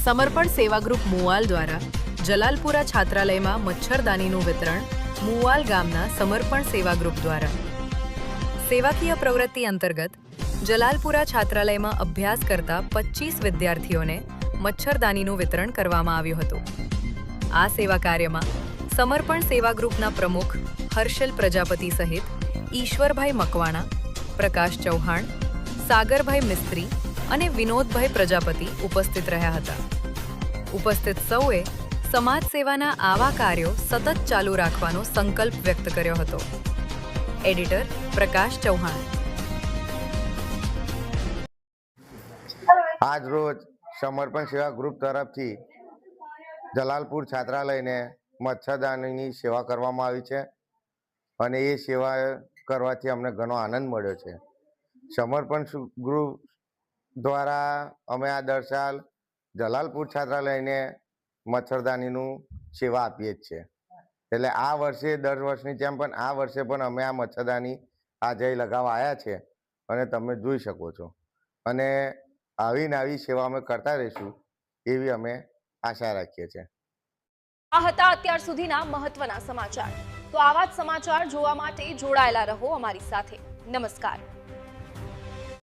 સમર્પણ સેવા ગ્રુપ મુવાલ દ્વારા જલાલપુરા છાત્રાલયમાં મચ્છરદાનીનું વિતરણ મુવાલ ગામના સમર્પણ સેવા ગ્રુપ દ્વારા સેવાકીય પ્રવૃત્તિ અંતર્ગત જલાલપુરા છાત્રાલયમાં અભ્યાસ કરતા 25 વિદ્યાર્થીઓને મચ્છરદાનીનું વિતરણ કરવામાં આવ્યું હતું। આ સેવા કાર્યમાં સમર્પણ સેવા ગ્રુપના પ્રમુખ હર્ષલ પ્રજાપતિ સહિત ઈશ્વરભાઈ મકવાણા, પ્રકાશ ચૌહાણ, સાગરભાઈ મિસ્ત્રી અને વિનોદભાઈ પ્રજાપતિ ઉપસ્થિત રહ્યા હતા। ઉપસ્થિત સૌએ સમાજ સેવાના આવા કાર્યો સતત ચાલુ રાખવાનો સંકલ્પ વ્યક્ત કર્યો હતો। એડિટર પ્રકાશ ચૌહાણ। આજ રોજ સમર્પણ સેવા ગ્રુપ તરફથી જલાલપુર છાત્રાલયને મચ્છરદાનીની સેવા કરવામાં આવી છે અને એ સેવા કરવાથી અમને ઘણો આનંદ મળ્યો છે। સમર્પણ ગ્રુપ દ્વારા અમે આ દર સાલ જલાલપુર છાત્રાલયને મચ્છરદાનીનું સેવા આપીએ જ છે। એટલે આ વર્ષે દર વર્ષની જેમ પણ આ વર્ષે પણ અમે આ મચ્છરદાની આજે લગાવવા આવ્યા છે અને તમે જોઈ શકો છો અને આવી ને આવી સેવા અમે કરતા રહીશું એવી અમે આશા રાખીએ છીએ। આ હતા અત્યાર સુધીના મહત્વના સમાચાર। તો આવા જ સમાચાર જોવા માટે જોડાયેલા રહો અમારી સાથે। નમસ્કાર।